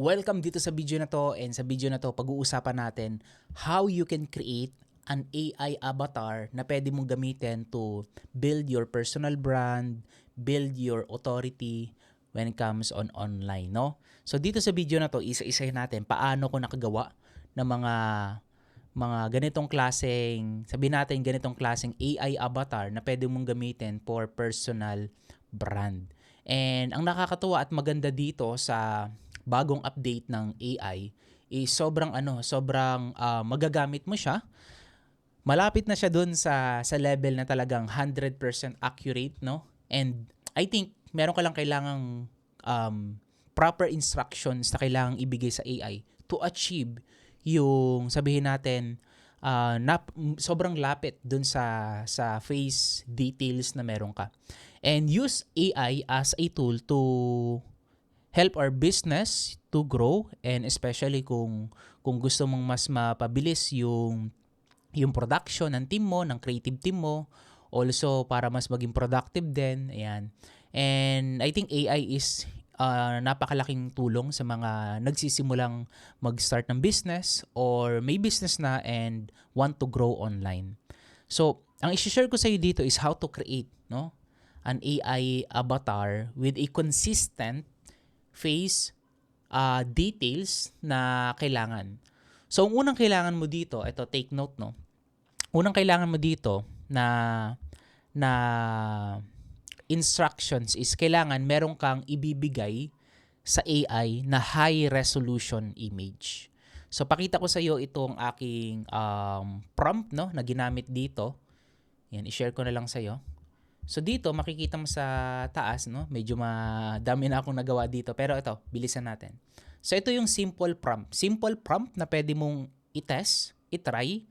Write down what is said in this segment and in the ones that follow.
Welcome dito sa video na to, and sa video na to pag-uusapan natin how you can create an AI avatar na pwede mong gamitin to build your personal brand, build your authority when it comes on online, no? So dito sa video na to, isa-isahin natin paano ko nakagawa ng mga ganitong klaseng, sabihin natin ganitong klaseng AI avatar na pwede mong gamitin for personal brand. And ang nakakatuwa at maganda dito sa bagong update ng AI is sobrang magagamit mo siya. Malapit na siya dun sa level na talagang 100% accurate, no? And I think meron ka lang kailangang proper instructions na kailangang ibigay sa AI to achieve yung sabihin natin sobrang lapit dun sa face details na meron ka. And use AI as a tool to help our business to grow, and especially kung gusto mong mas mapabilis yung production ng team mo, ng creative team mo, also para mas maging productive din. Ayan. And I think AI is napakalaking tulong sa mga nagsisimulang mag-start ng business or may business na and want to grow online. So, ang i-share ko sa iyo dito is how to create, no, an AI avatar with a consistent face details na kailangan. So, ang unang kailangan mo dito, ito, take note, no? Unang kailangan mo dito na instructions is kailangan meron kang ibibigay sa AI na high resolution image. So, pakita ko sa iyo itong aking prompt, no, na ginamit dito. Yan, i-share ko na lang sa iyo. So dito makikita mo sa taas, no? Medyo madami na akong nagawa dito, pero ito, bilisan natin. So ito yung simple prompt. Simple prompt na pwede mong i-test, i-try.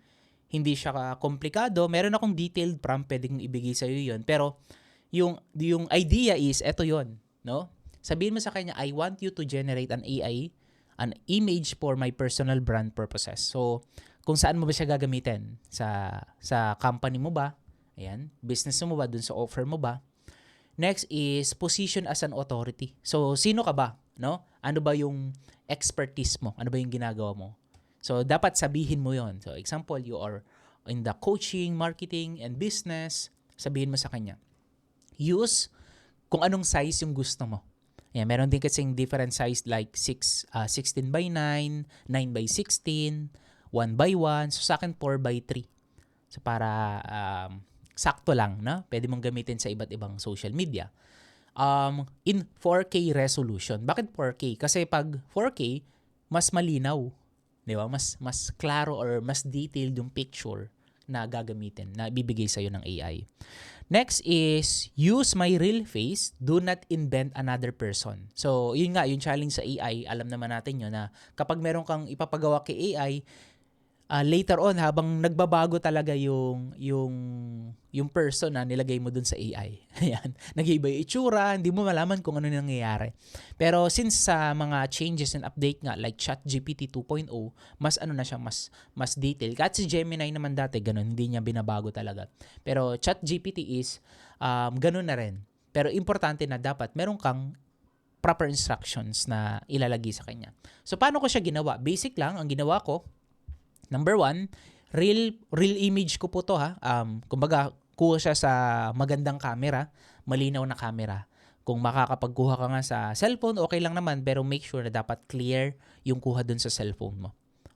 Hindi siya komplikado. Meron akong detailed prompt pwede kong ibigay sa iyo 'yon. Pero yung idea is ito 'yon, no? Sabihin mo sa kanya, I want you to generate an AI, an image for my personal brand purposes. So kung saan mo ba siya gagamitin? Sa company mo ba? Ayan, business mo ba, dun sa offer mo ba? Next is position as an authority. So, sino ka ba? No? Ano ba yung expertise mo? Ano ba yung ginagawa mo? So, dapat sabihin mo yon. So, example, you are in the coaching, marketing, and business. Sabihin mo sa kanya. Use kung anong size yung gusto mo. Ayan, meron din kasing different size like 16 by 9, 9 by 16, 1 by 1. So, sa akin, 4 by 3. So, para sakto lang, no? Pwede mong gamitin sa iba't ibang social media. In 4K resolution. Bakit 4K? Kasi pag 4K, mas malinaw. Di ba? Mas klaro or mas detailed yung picture na gagamitin, na ibibigay sa'yo ng AI. Next is, use my real face. Do not invent another person. So, yun nga, yung challenge sa AI, alam naman natin yun na kapag meron kang ipapagawa kay AI, later on habang nagbabago talaga yung person na nilagay mo dun sa AI. Ayan, nag-iiba yung itsura, hindi mo malaman kung ano nangyayari. Pero since sa mga changes and update nga like ChatGPT 2.0, mas ano na siya, mas detail. Kahit si Gemini naman dati ganun, hindi niya binabago talaga. Pero ChatGPT is ganun na rin. Pero importante na dapat meron kang proper instructions na ilalagay sa kanya. So paano ko siya ginawa? Basic lang ang ginawa ko. Number 1, real image ko po to ha. Kumbaga, kuha siya sa magandang camera, malinaw na camera. Kung makakapagkuha ka nga sa cellphone, okay lang naman, pero make sure na dapat clear yung kuha dun sa cellphone mo.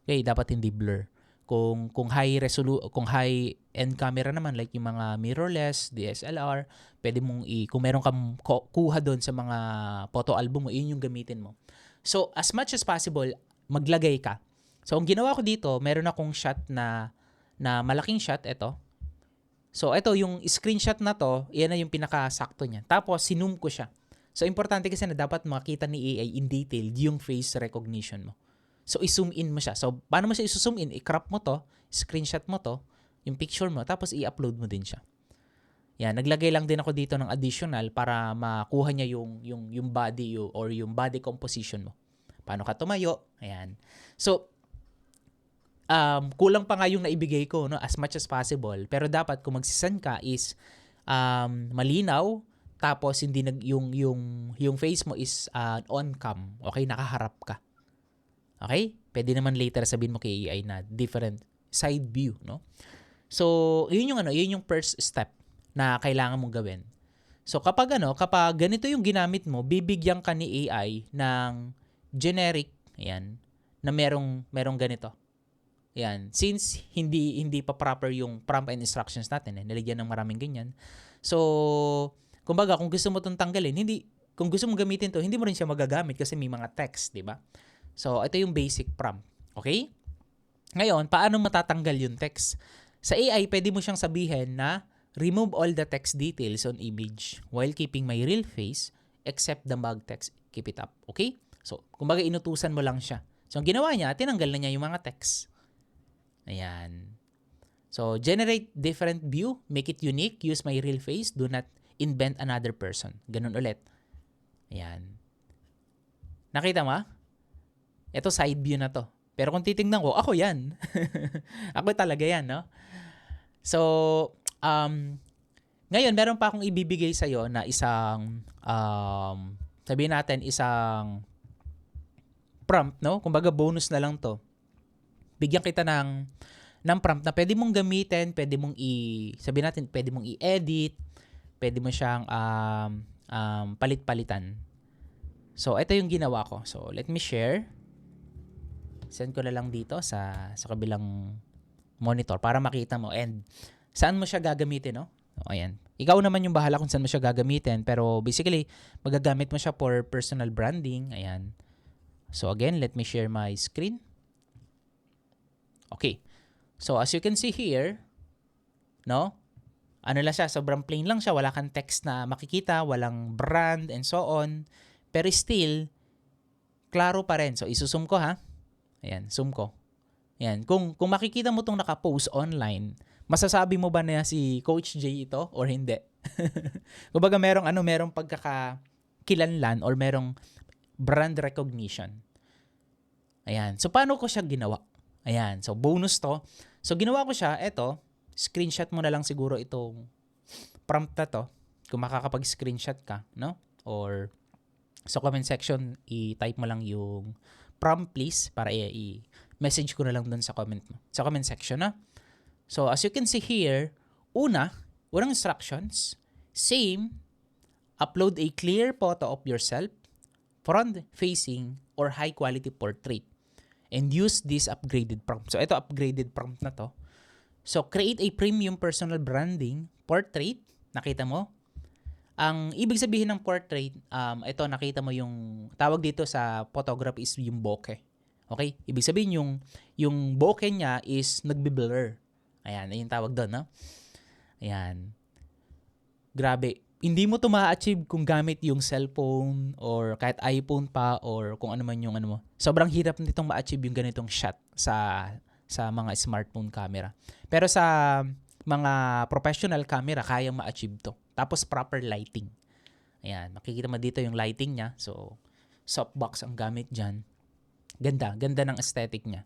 Okay, dapat hindi blur. Kung high end camera naman like yung mga mirrorless, DSLR, pwede mong kung meron kang kuha doon sa mga photo album mo, yun yung gamitin mo. So, as much as possible, maglagay ka. So, ang ginawa ko dito, meron akong shot na malaking shot, ito. So, ito, yung screenshot na to, yan na yung pinakasakto niya. Tapos, sinum ko siya. So, importante kasi na dapat makita ni AI in detail yung face recognition mo. So, i-zoom in mo siya. So, paano mo siya i-zoom in? I-crop mo to, screenshot mo to, yung picture mo, tapos i-upload mo din siya. Yan, naglagay lang din ako dito ng additional para makuha niya yung body or yung body composition mo. Paano ka tumayo? Ayan. So, kulang pa nga yung naibigay ko, no, as much as possible. Pero dapat kung magsisend ka is malinaw, tapos hindi yung face mo is on cam. Okay, nakaharap ka. Okay? Pwede naman later sabihin mo kay AI na different side view, no? So, yun yung first step na kailangan mong gawin. So, kapag ganito yung ginamit mo, bibigyan ka ni AI ng generic, ayan, na merong ganito. Ayan, since hindi pa proper yung prompt and instructions natin, nilagyan ng maraming ganyan. So, kumbaga, kung gusto mo itong tanggalin, kung gusto mong gamitin to, hindi mo rin siya magagamit kasi may mga text, di ba? So, ito yung basic prompt. Okay? Ngayon, paano matatanggal yung text? Sa AI, pwede mo siyang sabihin na remove all the text details on image while keeping my real face except the mug text. Keep it up. Okay? So, kumbaga inutusan mo lang siya. So, ang ginawa niya, tinanggal na niya yung mga text. Ayan. So, generate different view. Make it unique. Use my real face. Do not invent another person. Ganun ulit. Ayan. Nakita mo? Ito side view na to. Pero kung titingnan ko, ako yan. Ako talaga yan, no? So, ngayon, meron pa akong ibibigay sa'yo na isang, sabihin natin, isang prompt, no? Kumbaga, bonus na lang to. Bigyan kita ng prompt na pwede mong gamitin, sabihin natin, pwede mong i-edit, pwede mo siyang palit-palitan. So, ito yung ginawa ko. So, let me share. Send ko na lang dito sa kabilang monitor para makita mo. And saan mo siya gagamitin, no? So, ayan. Ikaw naman yung bahala kung saan mo siya gagamitin. Pero basically, magagamit mo siya for personal branding. Ayan. So again, let me share my screen. Okay. So as you can see here, no? Ano lang siya, sobrang plain lang siya. Wala kang text na makikita, walang brand and so on. Pero still, klaro pa rin. So isusum ko ha. Ayan, zoom ko. Ayan, kung makikita mo itong nakapost online, masasabi mo ba na si Coach J ito or hindi? Kumbaga merong pagkakakilanlan or merong brand recognition. Ayan. So paano ko siya ginawa? Ayan. So bonus to. So ginawa ko siya, eto, screenshot mo na lang siguro itong prompt na to kung makakapag-screenshot ka, no? Or sa comment section, i-type mo lang yung prompt please para i-message ko na lang dun sa comment mo. Sa comment section, na. So as you can see here, unang instructions, same, upload a clear photo of yourself, front-facing or high-quality portrait, and use this upgraded prompt. So ito, upgraded prompt na to. So create a premium personal branding portrait. Nakita mo? Ang ibig sabihin ng portrait, ito nakita mo yung tawag dito sa photograph is yung bokeh. Okay? Ibig sabihin yung bokeh niya is nagbi-blur. Ayan, yung tawag doon, no? Ayan. Grabe. Hindi mo to ma-achieve kung gamit yung cellphone or kahit iPhone pa or kung ano man yung ano mo. Sobrang hirap nitong ma-achieve yung ganitong shot sa mga smartphone camera. Pero sa mga professional camera, kayang ma-achieve to. Tapos proper lighting. Ayan, makikita mo dito yung lighting niya. So, softbox ang gamit dyan. Ganda ng aesthetic niya.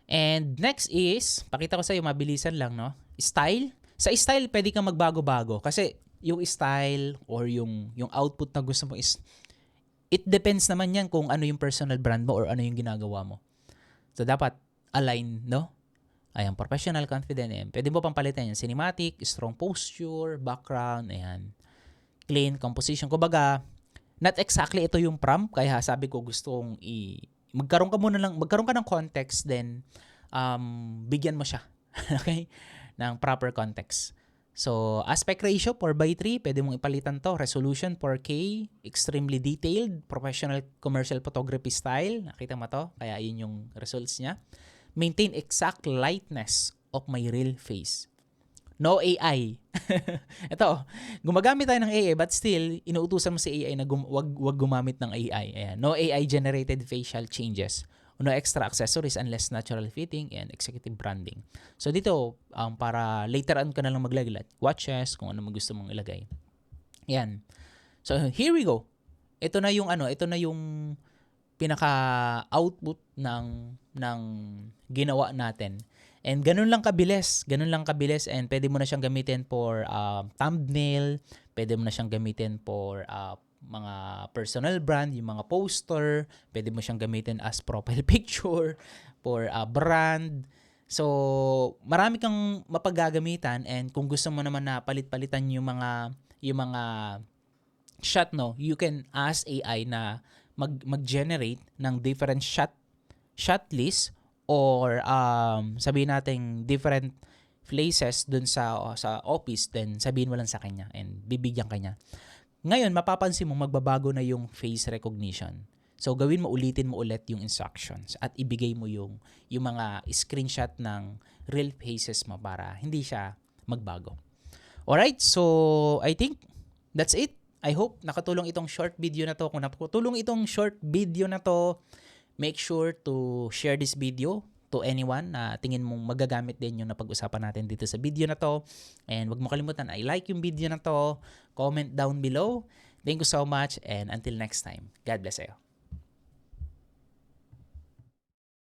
And next is, pakita ko sa iyo, mabilisan lang, no? Style. Sa style, pwede kang magbago-bago. Kasi yung style or yung output na gusto mo is, it depends naman yan kung ano yung personal brand mo or ano yung ginagawa mo. So, dapat align, no? Ayan, professional, confident. Ayan. Pwede mo pang palitan yan. Cinematic, strong posture, background, ayan. Clean, composition. Kumbaga, not exactly ito yung prompt. Kaya sabi ko gustong magkaroon ka ng context, then bigyan mo siya. Okay? Ng proper context. So, aspect ratio, 4:3. Pwede mong ipalitan to. Resolution, 4K. Extremely detailed. Professional commercial photography style. Nakita mo to? Kaya yun yung results niya. Maintain exact lightness of my real face. No AI. Ito, gumagamit tayo ng AI but still, inuutusan mo si AI na wag gumamit ng AI. Ayan. No AI-generated facial changes. No extra accessories unless natural fitting and executive branding. So dito, para later on ka na lang maglagay, watches, kung ano mo gusto mong ilagay. Ayan. So here we go. Ito na yung pinaka-output ng ginawa natin. And ganun lang kabilis and pwede mo na siyang gamitin for thumbnail, pwede mo na siyang gamitin for mga personal brand, yung mga poster, pwede mo siyang gamitin as profile picture for a brand. So, marami kang mapagagamitan, and kung gusto mo naman na palit-palitan yung mga shot, no, you can ask AI na mag-generate ng different shot list, or sabihin natin different places dun sa office, then sabihin mo lang sa kanya and bibigyan kanya. Ngayon, mapapansin mo magbabago na yung face recognition. So, gawin mo, ulitin mo ulit yung instructions at ibigay mo yung mga screenshot ng real faces mo para hindi siya magbago. Alright, so I think that's it. I hope nakatulong itong short video na to. Kung nakatulong itong short video na to, make sure to share this video to anyone na tingin mong magagamit din yung napag-usapan natin dito sa video na to. And wag mo kalimutan, i-like yung video na to, comment down below. Thank you so much, and until next time, God bless you.